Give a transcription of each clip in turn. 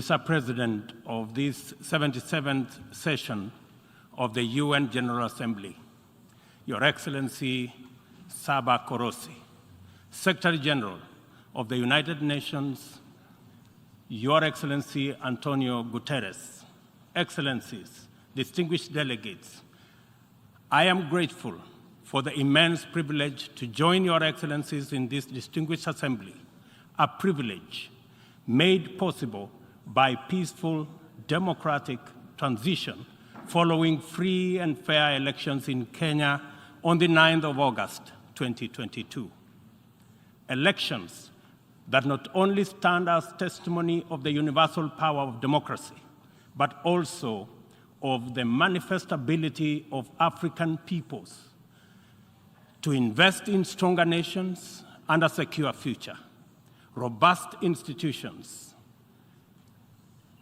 Mr. President of this 77th session of the UN General Assembly, Your Excellency Saba Korosi, Secretary General of the United Nations, Your Excellency Antonio Guterres, Excellencies, distinguished delegates, I am grateful for the immense privilege to join Your Excellencies in this distinguished assembly, a privilege made possible by peaceful, democratic transition following free and fair elections in Kenya on the 9th of August, 2022. Elections that not only stand as testimony of the universal power of democracy, but also of the manifest ability of African peoples to invest in stronger nations and a secure future, robust institutions,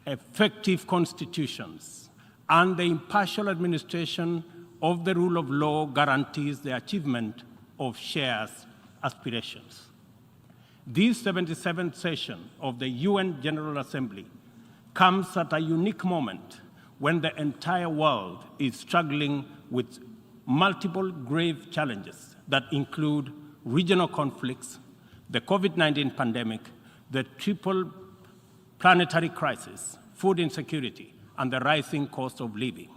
effective constitutions, and the impartial administration of the rule of law guarantees the achievement of shared aspirations. This 77th session of the UN General Assembly comes at a unique moment when the entire world is struggling with multiple grave challenges that include regional conflicts, the COVID-19 pandemic, the triple planetary crisis, food insecurity, and the rising cost of living.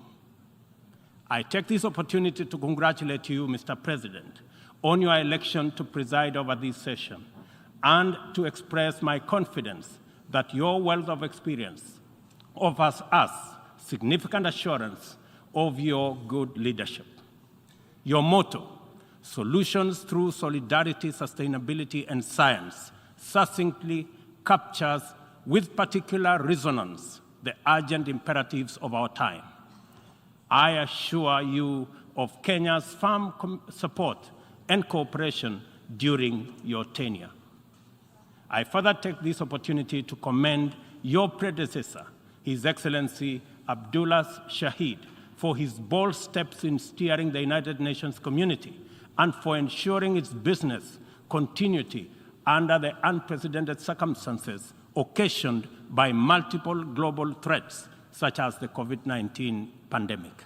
I take this opportunity to congratulate you, Mr. President, on your election to preside over this session and to express my confidence that your wealth of experience offers us significant assurance of your good leadership. Your motto, solutions through solidarity, sustainability, and science, succinctly captures with particular resonance the urgent imperatives of our time. I assure you of Kenya's firm support and cooperation during your tenure. I further take this opportunity to commend your predecessor, His Excellency Abdullah Shahid, for his bold steps in steering the United Nations community and for ensuring its business continuity under the unprecedented circumstances occasioned by multiple global threats such as the COVID-19 pandemic.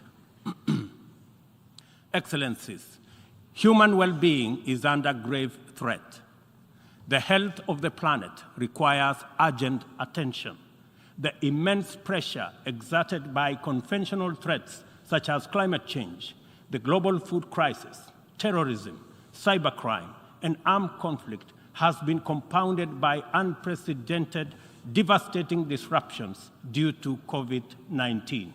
Excellencies, human well-being is under grave threat. The health of the planet requires urgent attention. The immense pressure exerted by conventional threats such as climate change, the global food crisis, terrorism, cybercrime, and armed conflict has been compounded by unprecedented, devastating disruptions due to COVID-19.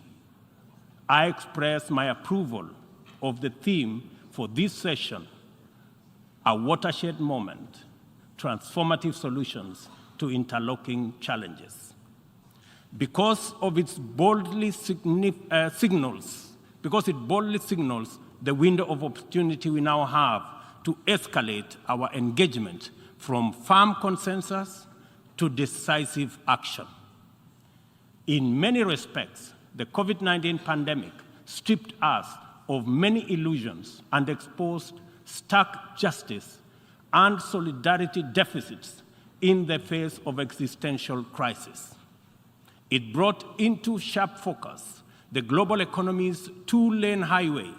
I express my approval of the theme for this session, a watershed moment, transformative solutions to interlocking challenges. Because it boldly signals the window of opportunity we now have to escalate our engagement from firm consensus to decisive action. In many respects, the COVID-19 pandemic stripped us of many illusions and exposed stark justice and solidarity deficits in the face of existential crisis. It brought into sharp focus the global economy's two-lane highway,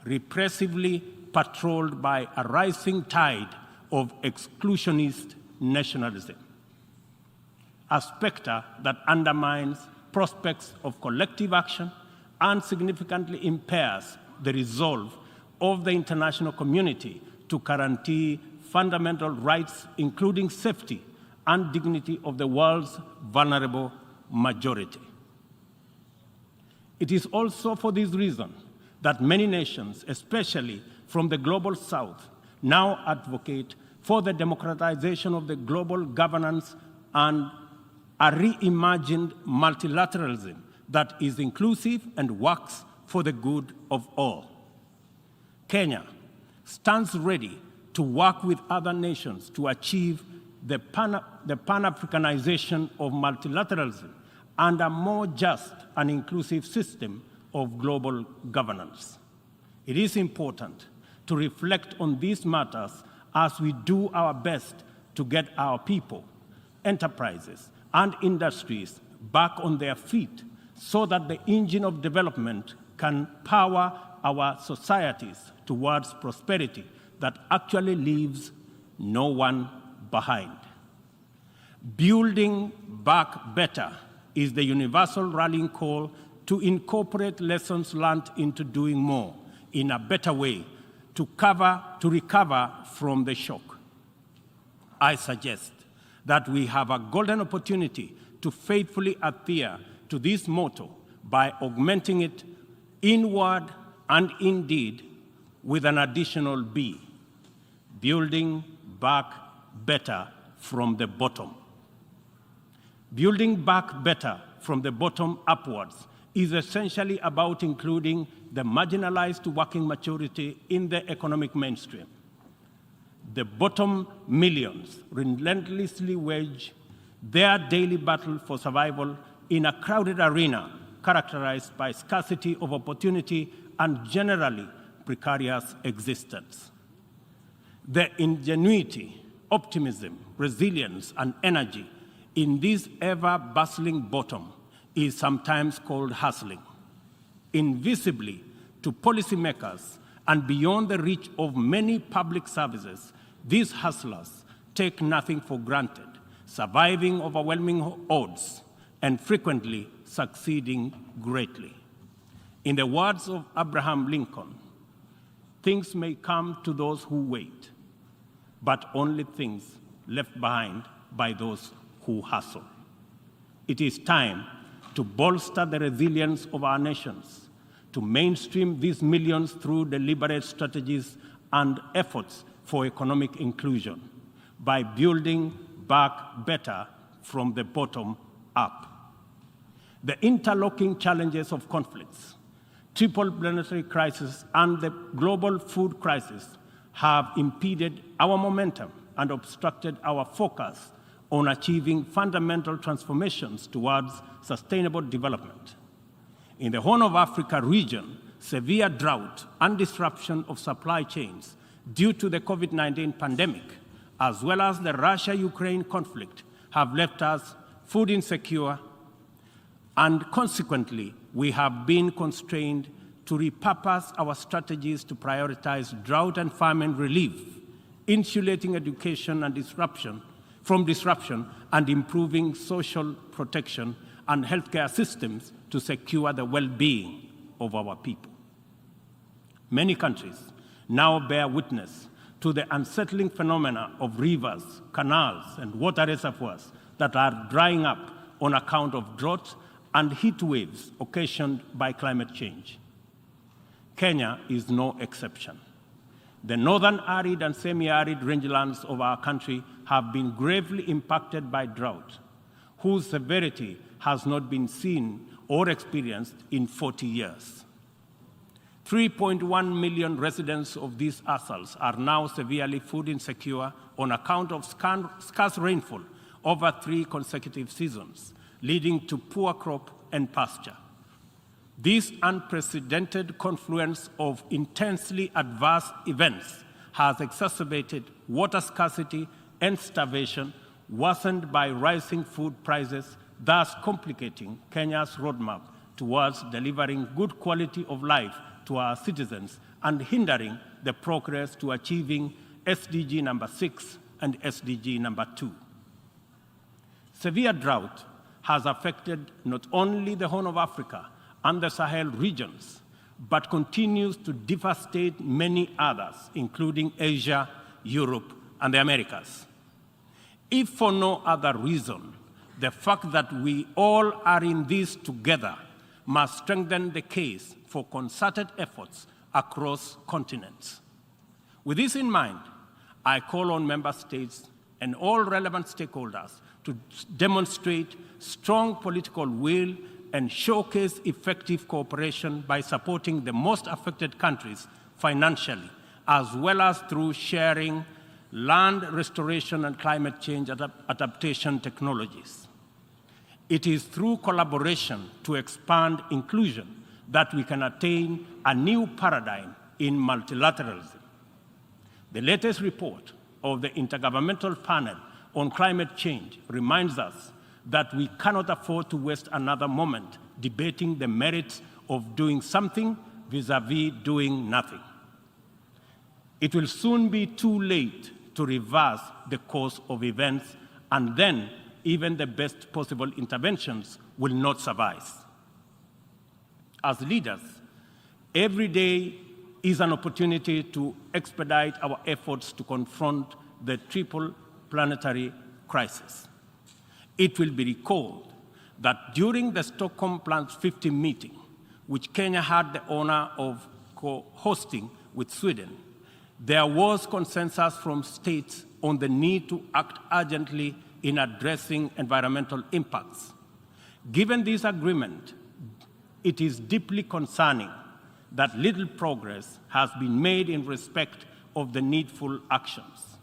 repressively patrolled by a rising tide of exclusionist nationalism, a specter that undermines prospects of collective action and significantly impairs the resolve of the international community to guarantee fundamental rights, including safety and dignity of the world's vulnerable majority. It is also for this reason that many nations, especially from the global south, now advocate for the democratization of the global governance and a reimagined multilateralism that is inclusive and works for the good of all. Kenya stands ready to work with other nations to achieve the Pan-Africanization of multilateralism and a more just and inclusive system of global governance. It is important to reflect on these matters as we do our best to get our people, enterprises, and industries back on their feet so that the engine of development can power our societies towards prosperity that actually leaves no one behind. Building back better is the universal rallying call to incorporate lessons learned into doing more in a better way to recover from the shock. I suggest that we have a golden opportunity to faithfully adhere to this motto by augmenting it in word and in deed with an additional B, building back better from the bottom. Building back better from the bottom upwards is essentially about including the marginalized to working majority in the economic mainstream. The bottom millions relentlessly wage their daily battle for survival in a crowded arena characterized by scarcity of opportunity and generally precarious existence. The ingenuity, optimism, resilience, and energy in this ever-bustling bottom is sometimes called hustling. Invisibly to policymakers and beyond the reach of many public services, these hustlers take nothing for granted, surviving overwhelming odds and frequently succeeding greatly. In the words of Abraham Lincoln, things may come to those who wait, but only things left behind by those who hustle. It is time to bolster the resilience of our nations, to mainstream these millions through deliberate strategies and efforts for economic inclusion by building back better from the bottom up. The interlocking challenges of conflicts, triple planetary crisis, and the global food crisis have impeded our momentum and obstructed our focus on achieving fundamental transformations towards sustainable development. In the Horn of Africa region, severe drought and disruption of supply chains due to the COVID-19 pandemic, as well as the Russia-Ukraine conflict, have left us food insecure, and consequently, we have been constrained to repurpose our strategies to prioritize drought and famine relief, insulating education and from disruption, and improving social protection and healthcare systems to secure the well-being of our people. Many countries now bear witness to the unsettling phenomena of rivers, canals, and water reservoirs that are drying up on account of drought and heat waves occasioned by climate change. Kenya is no exception. The northern arid and semi-arid rangelands of our country have been gravely impacted by drought, whose severity has not been seen or experienced in 40 years. 3.1 million residents of these atolls are now severely food insecure on account of scarce rainfall over 3 consecutive seasons, leading to poor crop and pasture. This unprecedented confluence of intensely adverse events has exacerbated water scarcity and starvation, worsened by rising food prices, thus complicating Kenya's roadmap towards delivering good quality of life to our citizens and hindering the progress to achieving SDG number 6 and SDG number 2. Severe drought has affected not only the Horn of Africa and the Sahel regions, but continues to devastate many others, including Asia, Europe, and the Americas. If for no other reason, the fact that we all are in this together must strengthen the case for concerted efforts across continents. With this in mind, I call on member states and all relevant stakeholders to demonstrate strong political will and showcase effective cooperation by supporting the most affected countries financially, as well as through sharing land restoration and climate change adaptation technologies. It is through collaboration to expand inclusion that we can attain a new paradigm in multilateralism. The latest report of the Intergovernmental Panel on Climate Change reminds us that we cannot afford to waste another moment debating the merits of doing something vis-à-vis doing nothing. It will soon be too late to reverse the course of events, and then even the best possible interventions will not suffice. As leaders, every day is an opportunity to expedite our efforts to confront the triple planetary crisis. It will be recalled that during the Stockholm Plus 50 meeting, which Kenya had the honor of co-hosting with Sweden, there was consensus from states on the need to act urgently in addressing environmental impacts. Given this agreement, it is deeply concerning that little progress has been made in respect of the needful actions.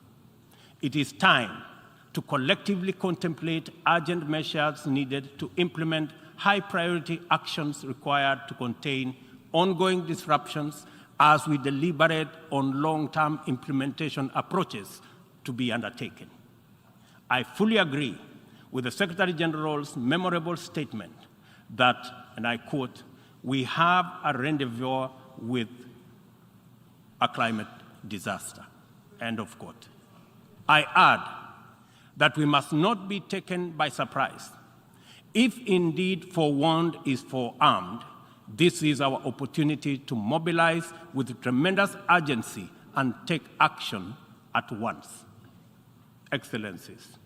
It is time to collectively contemplate urgent measures needed to implement high-priority actions required to contain ongoing disruptions as we deliberate on long-term implementation approaches to be undertaken. I fully agree with the Secretary General's memorable statement that, and I quote, "We have a rendezvous with a climate disaster," end of quote. I add that we must not be taken by surprise. If indeed forewarned is forearmed, this is our opportunity to mobilize with tremendous urgency and take action at once. Excellencies,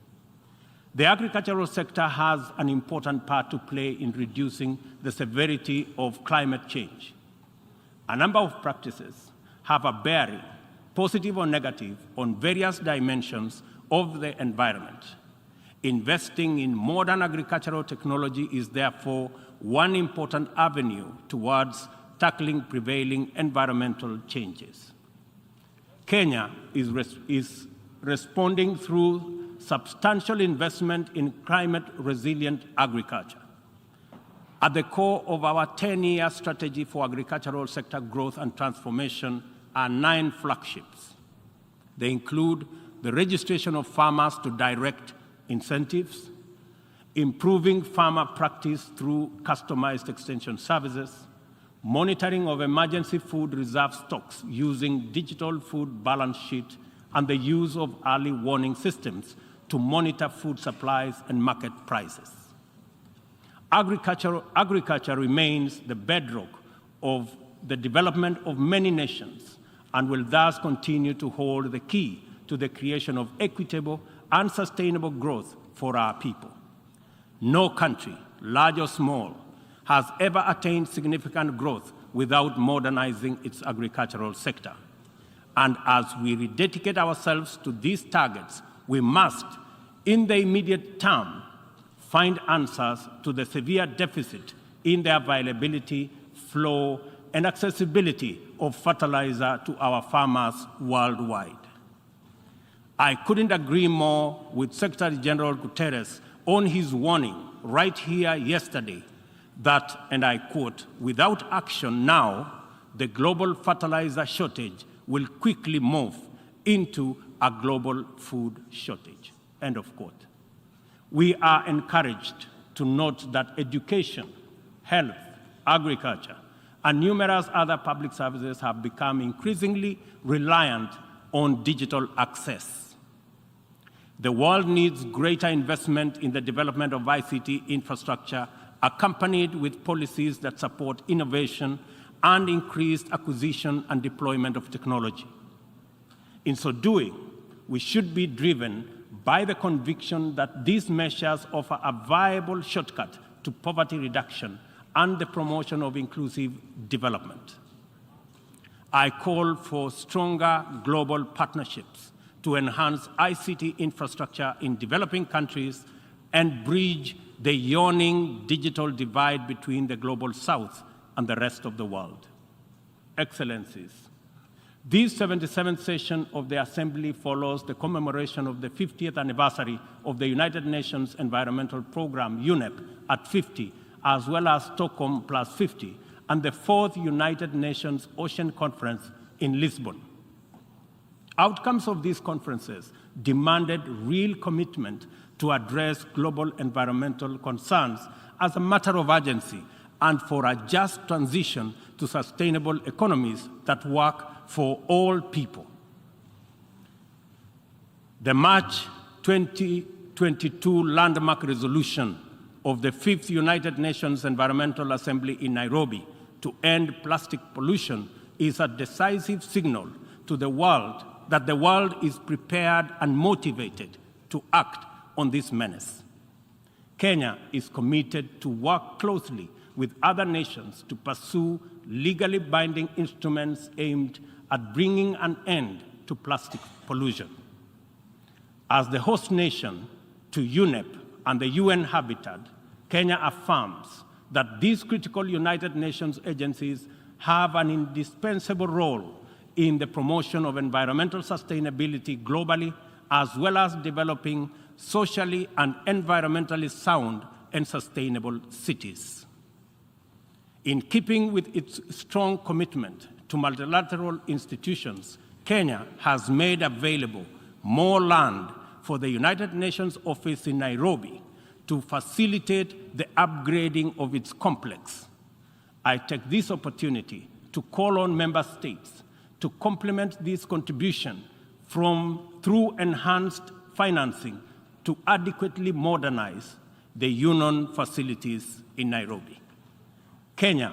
the agricultural sector has an important part to play in reducing the severity of climate change. A number of practices have a bearing, positive or negative, on various dimensions of the environment. Investing in modern agricultural technology is therefore one important avenue towards tackling prevailing environmental changes. Kenya is responding through substantial investment in climate-resilient agriculture. At the core of our 10-year strategy for agricultural sector growth and transformation are 9 flagships. They include the registration of farmers to direct incentives, improving farmer practice through customized extension services, monitoring of emergency food reserve stocks using digital food balance sheet, and the use of early warning systems to monitor food supplies and market prices. Agriculture remains the bedrock of the development of many nations and will thus continue to hold the key to the creation of equitable and sustainable growth for our people. No country, large or small, has ever attained significant growth without modernizing its agricultural sector. And as we rededicate ourselves to these targets, we must, in the immediate term, find answers to the severe deficit in the availability, flow, and accessibility of fertilizer to our farmers worldwide. I couldn't agree more with Secretary General Guterres on his warning right here yesterday that, and I quote, "Without action now, the global fertilizer shortage will quickly move into a global food shortage," end of quote. We are encouraged to note that education, health, agriculture, and numerous other public services have become increasingly reliant on digital access. The world needs greater investment in the development of ICT infrastructure, accompanied with policies that support innovation and increased acquisition and deployment of technology. In so doing, we should be driven by the conviction that these measures offer a viable shortcut to poverty reduction and the promotion of inclusive development. I call for stronger global partnerships to enhance ICT infrastructure in developing countries and bridge the yawning digital divide between the global South and the rest of the world. Excellencies, this 77th session of the Assembly follows the commemoration of the 50th anniversary of the United Nations Environmental Programme, UNEP, at 50, as well as Stockholm Plus 50, and the 4th United Nations Ocean Conference in Lisbon. Outcomes of these conferences demanded real commitment to address global environmental concerns as a matter of urgency and for a just transition to sustainable economies that work for all people. The March 2022 landmark resolution of the 5th United Nations Environmental Assembly in Nairobi to end plastic pollution is a decisive signal to the world that the world is prepared and motivated to act on this menace. Kenya is committed to work closely with other nations to pursue legally binding instruments aimed at bringing an end to plastic pollution. As the host nation to UNEP and the UN Habitat, Kenya affirms that these critical United Nations agencies have an indispensable role in the promotion of environmental sustainability globally, as well as developing socially and environmentally sound and sustainable cities. In keeping with its strong commitment to multilateral institutions, Kenya has made available more land for the United Nations office in Nairobi to facilitate the upgrading of its complex. I take this opportunity to call on member states to complement this contribution through enhanced financing to adequately modernize the UN facilities in Nairobi. Kenya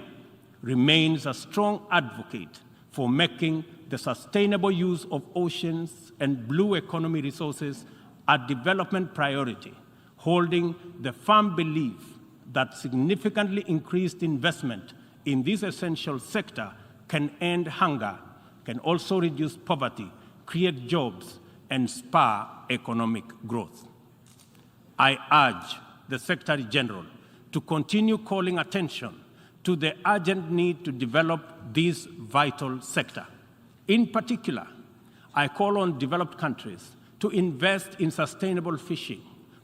remains a strong advocate for making the sustainable use of oceans and blue economy resources a development priority, holding the firm belief that significantly increased investment in this essential sector can end hunger, can also reduce poverty, create jobs, and spur economic growth. I urge the Secretary General to continue calling attention to the urgent need to develop this vital sector. In particular, I call on developed countries to invest in sustainable fishing,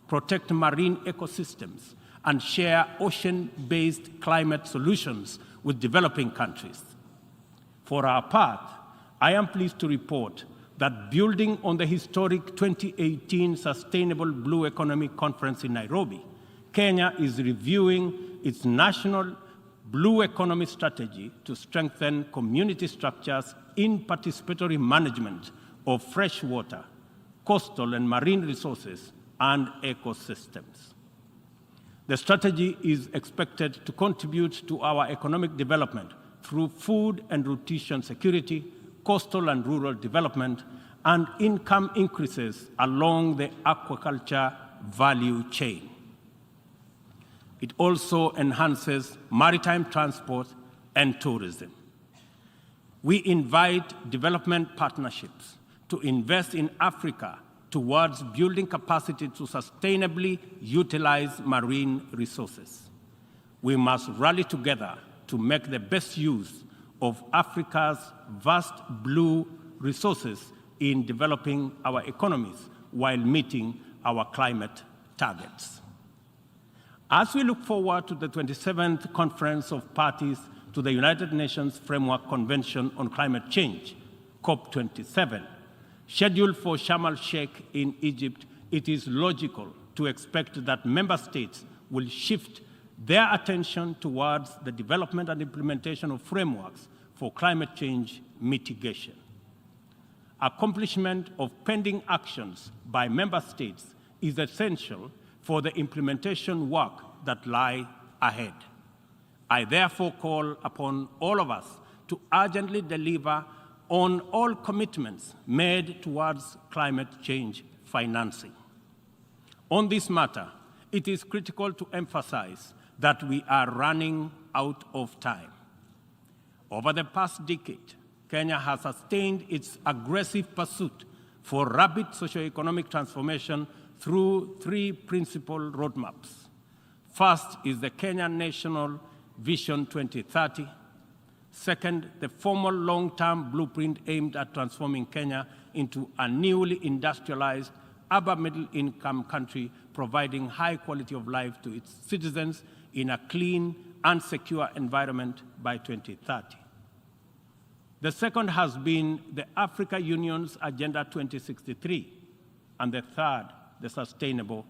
protect marine ecosystems, and share ocean-based climate solutions with developing countries. For our part, I am pleased to report that building on the historic 2018 Sustainable Blue Economy Conference in Nairobi, Kenya is reviewing its national blue economy strategy to strengthen community structures in participatory management of fresh water, coastal and marine resources, and ecosystems. The strategy is expected to contribute to our economic development through food and nutrition security, coastal and rural development, and income increases along the aquaculture value chain. It also enhances maritime transport and tourism. We invite development partnerships to invest in Africa towards building capacity to sustainably utilize marine resources. We must rally together to make the best use of Africa's vast blue resources in developing our economies while meeting our climate targets. As we look forward to the 27th Conference of Parties to the United Nations Framework Convention on Climate Change, COP27, scheduled for Sharm el-Sheikh in Egypt, it is logical to expect that member states will shift their attention towards the development and implementation of frameworks for climate change mitigation. Accomplishment of pending actions by member states is essential for the implementation work that lie ahead. I therefore call upon all of us to urgently deliver on all commitments made towards climate change financing. On this matter, it is critical to emphasize that we are running out of time. Over the past decade, Kenya has sustained its aggressive pursuit for rapid socioeconomic transformation through three principal roadmaps. First is the Kenyan National Vision 2030. Second, the formal long-term blueprint aimed at transforming Kenya into a newly industrialized, upper middle-income country, providing high quality of life to its citizens in a clean and secure environment by 2030. The second has been the Africa Union's Agenda 2063, and the third, the Sustainable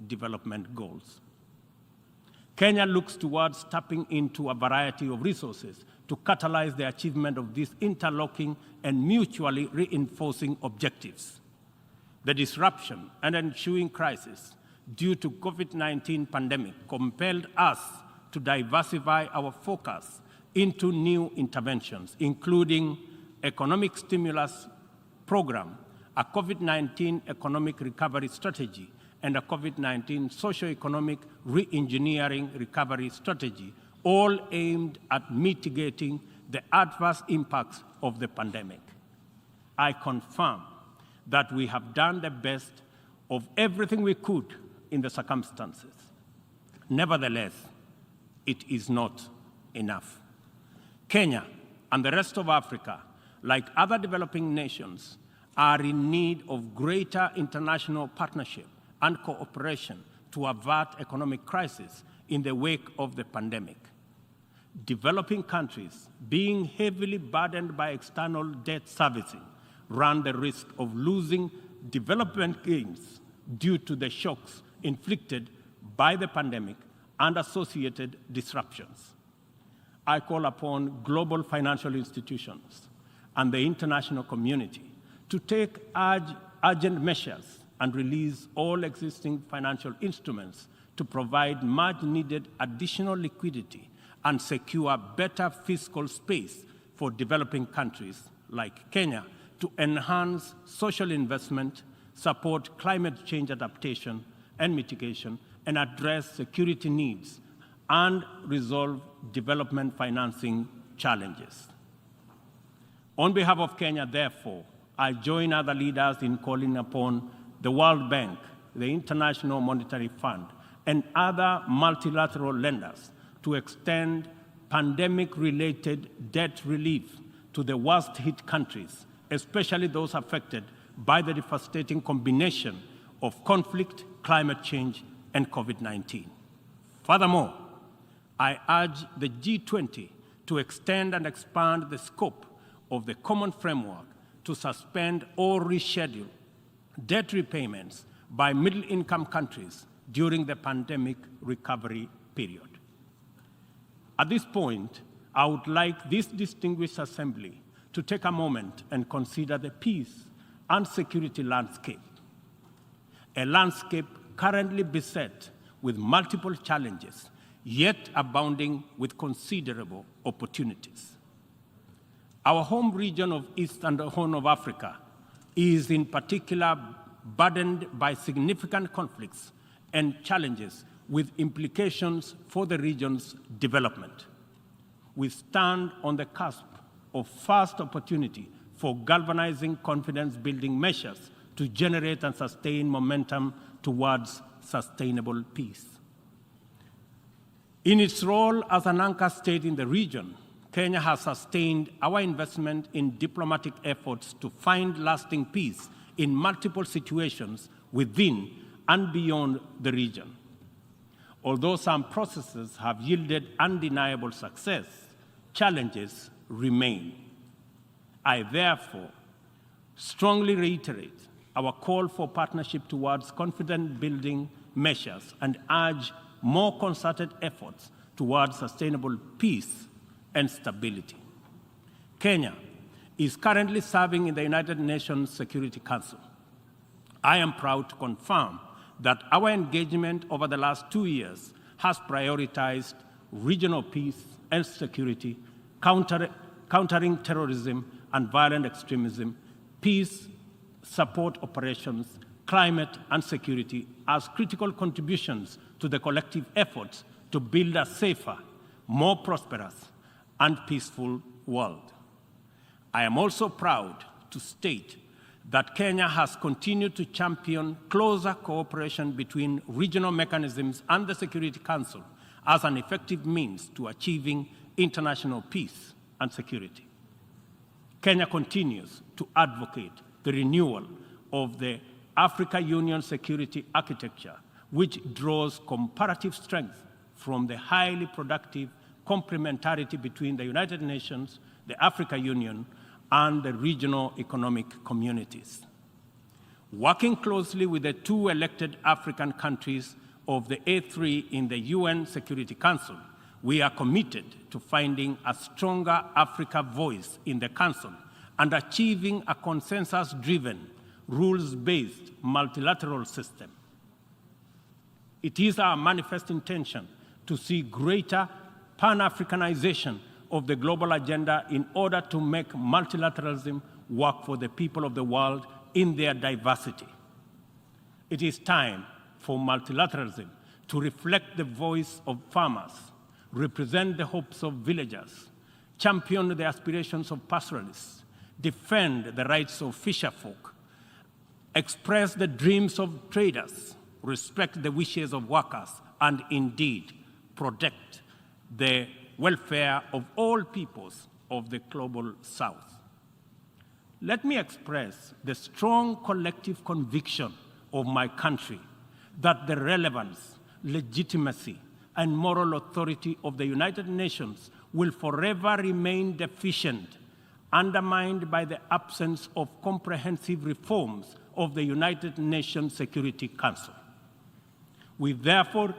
Development Goals. Kenya looks towards tapping into a variety of resources to catalyze the achievement of these interlocking and mutually reinforcing objectives. The disruption and ensuing crisis due to COVID-19 pandemic compelled us to diversify our focus into new interventions, including economic stimulus program, a COVID-19 economic recovery strategy, and a COVID-19 socio-economic re-engineering recovery strategy, all aimed at mitigating the adverse impacts of the pandemic. I confirm that we have done the best of everything we could in the circumstances. Nevertheless, it is not enough. Kenya and the rest of Africa, like other developing nations, are in need of greater international partnership and cooperation to avert economic crisis in the wake of the pandemic. Developing countries, being heavily burdened by external debt servicing, run the risk of losing development gains due to the shocks inflicted by the pandemic and associated disruptions. I call upon global financial institutions and the international community to take urgent measures and release all existing financial instruments to provide much-needed additional liquidity and secure better fiscal space for developing countries like Kenya to enhance social investment, support climate change adaptation and mitigation, and address security needs and resolve development financing challenges. On behalf of Kenya, therefore, I join other leaders in calling upon the World Bank, the International Monetary Fund, and other multilateral lenders to extend pandemic-related debt relief to the worst-hit countries, especially those affected by the devastating combination of conflict, climate change, and COVID-19. Furthermore, I urge the G20 to extend and expand the scope of the common framework to suspend or reschedule debt repayments by middle-income countries during the pandemic recovery period. At this point, I would like this distinguished assembly to take a moment and consider the peace and security landscape, a landscape currently beset with multiple challenges, yet abounding with considerable opportunities. Our home region of East and Horn of Africa is in particular burdened by significant conflicts and challenges with implications for the region's development. We stand on the cusp of first opportunity for galvanizing confidence-building measures to generate and sustain momentum towards sustainable peace. In its role as an anchor state in the region, Kenya has sustained our investment in diplomatic efforts to find lasting peace in multiple situations within and beyond the region. Although some processes have yielded undeniable success, challenges remain. I therefore strongly reiterate our call for partnership towards confidence-building measures and urge more concerted efforts towards sustainable peace and stability. Kenya is currently serving in the United Nations Security Council. I am proud to confirm that our engagement over the last 2 years has prioritized regional peace and security, countering terrorism and violent extremism, peace support operations, climate and security as critical contributions to the collective efforts to build a safer, more prosperous, and peaceful world. I am also proud to state that Kenya has continued to champion closer cooperation between regional mechanisms and the Security Council as an effective means to achieving international peace and security. Kenya continues to advocate the renewal of the Africa Union security architecture, which draws comparative strength from the highly productive complementarity between the United Nations, the Africa Union, and the regional economic communities. Working closely with the two elected African countries of the A3 in the UN Security Council, we are committed to finding a stronger Africa voice in the Council and achieving a consensus-driven, rules-based multilateral system. It is our manifest intention to see greater Pan-Africanization of the global agenda in order to make multilateralism work for the people of the world in their diversity. It is time for multilateralism to reflect the voice of farmers, represent the hopes of villagers, champion the aspirations of pastoralists, defend the rights of fisherfolk, express the dreams of traders, respect the wishes of workers, and indeed protect the welfare of all peoples of the global South. Let me express the strong collective conviction of my country that the relevance, legitimacy, and moral authority of the United Nations will forever remain deficient, undermined by the absence of comprehensive reforms of the United Nations Security Council. We therefore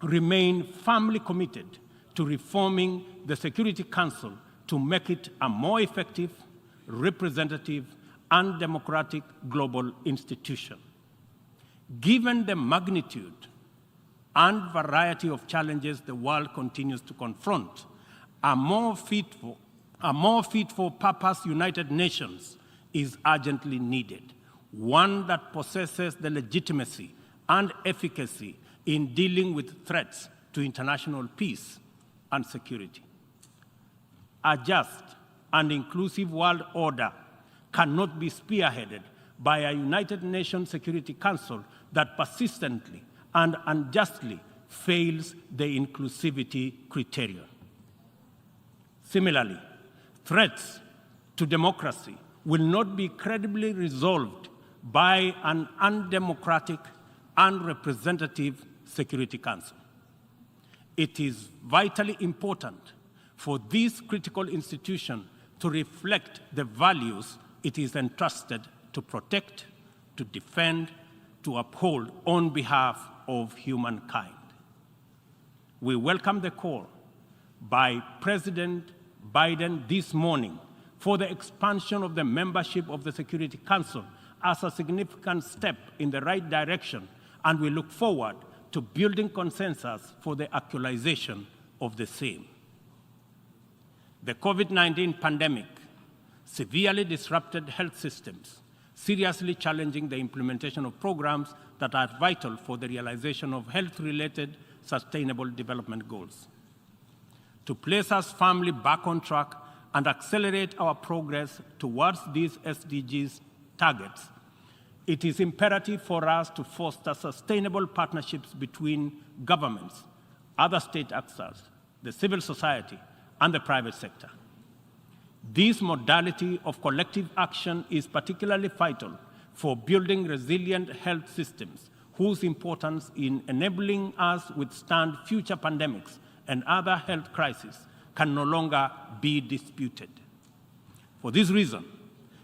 remain firmly committed to reforming the Security Council to make it a more effective, representative, and democratic global institution. Given the magnitude and variety of challenges the world continues to confront, a more fit for purpose United Nations is urgently needed, one that possesses the legitimacy and efficacy in dealing with threats to international peace and security. A just and inclusive world order cannot be spearheaded by a United Nations Security Council that persistently and unjustly fails the inclusivity criterion. Similarly, threats to democracy will not be credibly resolved by an undemocratic and representative Security Council. It is vitally important for this critical institution to reflect the values it is entrusted to protect, to defend, to uphold on behalf of humankind. We welcome the call by President Biden this morning for the expansion of the membership of the Security Council as a significant step in the right direction, and we look forward to building consensus for the actualization of the same. The COVID-19 pandemic severely disrupted health systems, seriously challenging the implementation of programs that are vital for the realization of health-related sustainable development goals. To place us firmly back on track and accelerate our progress towards these SDGs targets, it is imperative for us to foster sustainable partnerships between governments, other state actors, the civil society, and the private sector. This modality of collective action is particularly vital for building resilient health systems whose importance in enabling us withstand future pandemics and other health crises can no longer be disputed. For this reason,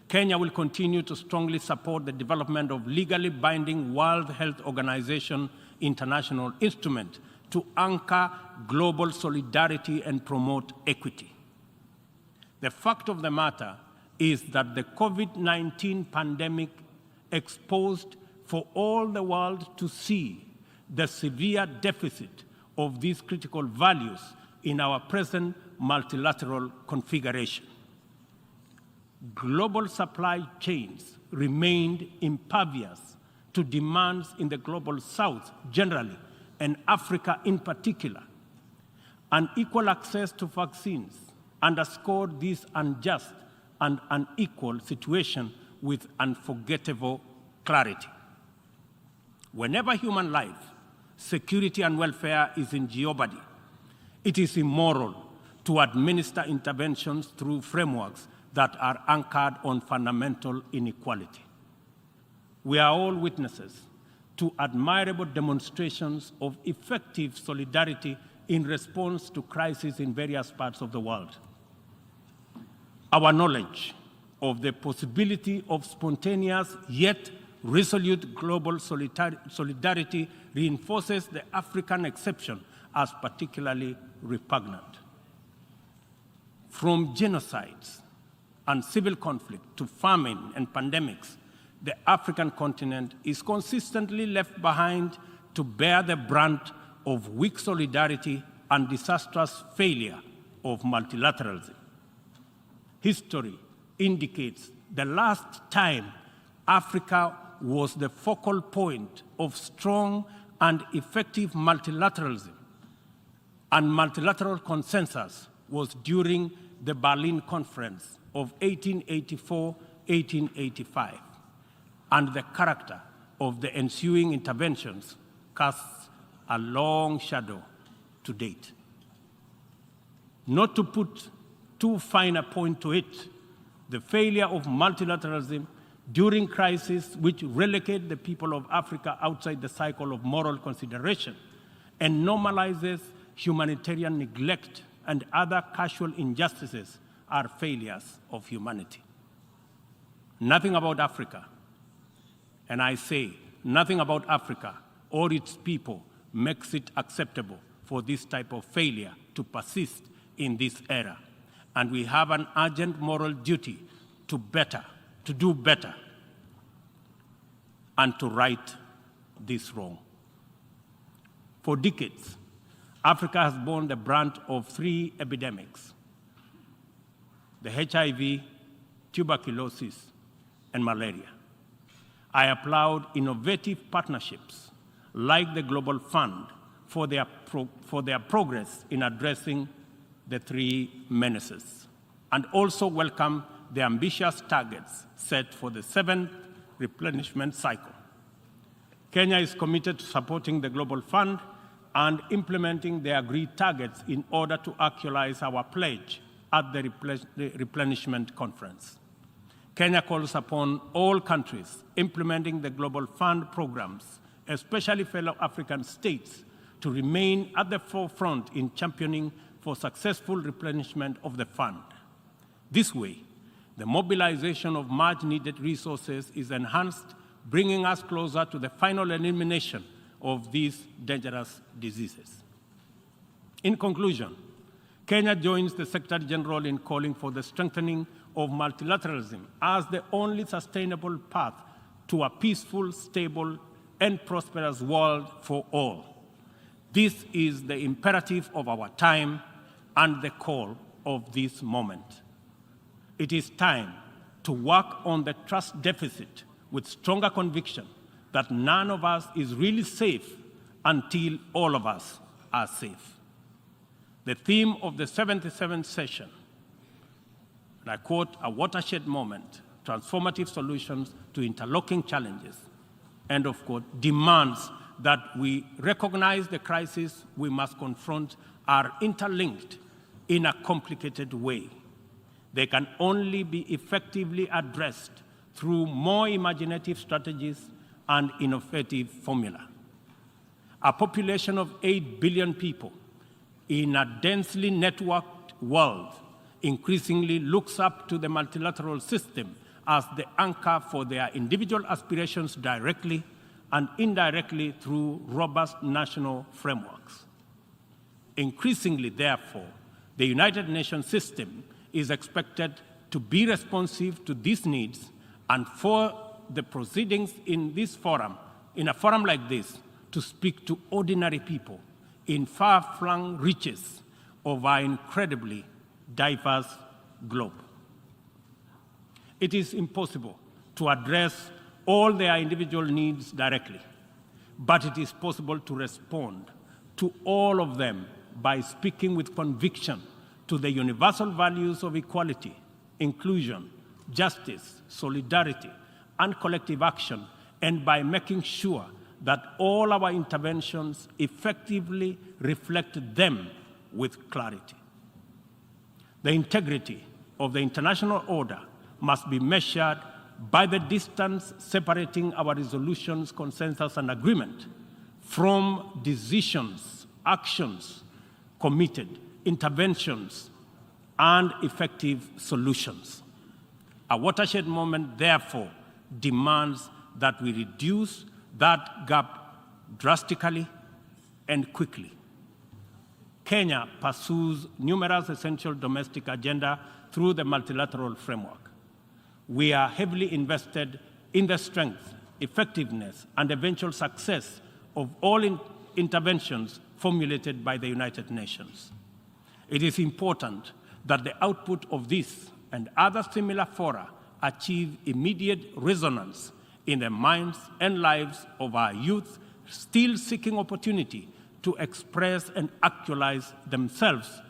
Kenya will continue to strongly support the development of legally binding World Health Organization international instrument to anchor global solidarity and promote equity. The fact of the matter is that the COVID-19 pandemic exposed for all the world to see the severe deficit of these critical values in our present multilateral configuration. Global supply chains remained impervious to demands in the global South generally, and Africa in particular. Unequal access to vaccines underscored this unjust and unequal situation with unforgettable clarity. Whenever human life, security, and welfare is in jeopardy, it is immoral to administer interventions through frameworks that are anchored on fundamental inequality. We are all witnesses to admirable demonstrations of effective solidarity in response to crises in various parts of the world. Our knowledge of the possibility of spontaneous yet resolute global solidarity reinforces the African exception as particularly repugnant. From genocides and civil conflict to famine and pandemics, the African continent is consistently left behind to bear the brunt of weak solidarity and disastrous failure of multilateralism. History indicates the last time Africa was the focal point of strong and effective multilateralism and multilateral consensus was during the Berlin Conference of 1884-1885, and the character of the ensuing interventions casts a long shadow to date. Not to put too fine a point to it, the failure of multilateralism during crises which relegate the people of Africa outside the cycle of moral consideration and normalizes humanitarian neglect and other casual injustices are failures of humanity. Nothing about Africa, and I say nothing about Africa or its people makes it acceptable for this type of failure to persist in this era. And we have an urgent moral duty to do better, and to right this wrong. For decades, Africa has borne the brunt of three epidemics: the HIV, tuberculosis, and malaria. I applaud innovative partnerships like the Global Fund for their progress in addressing the three menaces, and also welcome the ambitious targets set for the 7th replenishment cycle. Kenya is committed to supporting the Global Fund and implementing the agreed targets in order to actualize our pledge at the replenishment conference. Kenya calls upon all countries implementing the Global Fund programs, especially fellow African states, to remain at the forefront in championing for successful replenishment of the fund. This way, the mobilization of much-needed resources is enhanced, bringing us closer to the final elimination of these dangerous diseases. In conclusion, Kenya joins the Secretary General in calling for the strengthening of multilateralism as the only sustainable path to a peaceful, stable, and prosperous world for all. This is the imperative of our time and the call of this moment. It is time to work on the trust deficit with stronger conviction that none of us is really safe until all of us are safe. The theme of the 77th session, and I quote, "a watershed moment, transformative solutions to interlocking challenges," end of quote, demands that we recognize the crises we must confront are interlinked in a complicated way. They can only be effectively addressed through more imaginative strategies and innovative formula. A population of 8 billion people in a densely networked world increasingly looks up to the multilateral system as the anchor for their individual aspirations directly and indirectly through robust national frameworks. Increasingly, therefore, the United Nations system is expected to be responsive to these needs, and for the proceedings in this forum, in a forum like this, to speak to ordinary people in far-flung reaches of our incredibly diverse globe. It is impossible to address all their individual needs directly, but it is possible to respond to all of them by speaking with conviction to the universal values of equality, inclusion, justice, solidarity, and collective action, and by making sure that all our interventions effectively reflect them with clarity. The integrity of the international order must be measured by the distance separating our resolutions, consensus, and agreement from decisions, actions committed, interventions and effective solutions. A watershed moment, therefore, demands that we reduce that gap drastically and quickly. Kenya pursues numerous essential domestic agenda through the multilateral framework. We are heavily invested in the strength, effectiveness, and eventual success of all interventions formulated by the United Nations. It is important that the output of this and other similar fora achieve immediate resonance in the minds and lives of our youth still seeking opportunity to express and actualize themselves,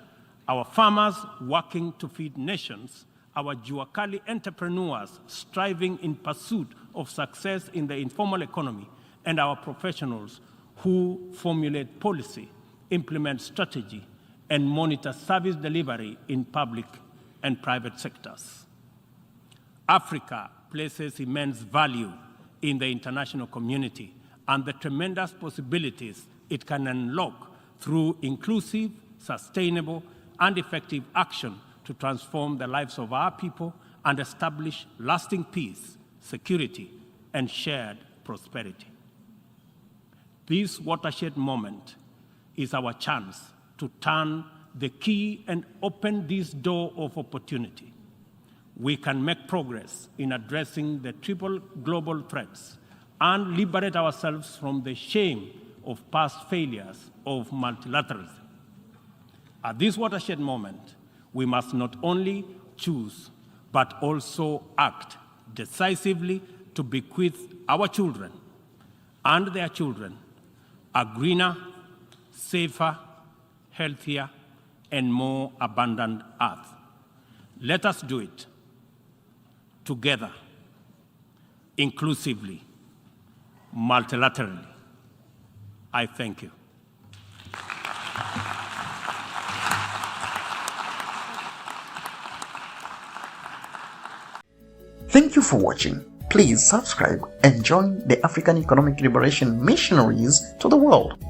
our farmers working to feed nations, our Juakali entrepreneurs striving in pursuit of success in the informal economy, and our professionals who formulate policy, implement strategy, and monitor service delivery in public and private sectors. Africa places immense value in the international community and the tremendous possibilities it can unlock through inclusive, sustainable, and effective action to transform the lives of our people and establish lasting peace, security, and shared prosperity. This watershed moment is our chance to turn the key and open this door of opportunity. We can make progress in addressing the triple global threats and liberate ourselves from the shame of past failures of multilateralism. At this watershed moment, we must not only choose, but also act decisively to bequeath our children and their children a greener, safer, healthier, and more abundant earth. Let us do it together, inclusively, multilaterally. I thank you. Thank you for watching. Please subscribe and join the African Economic Liberation missionaries to the world.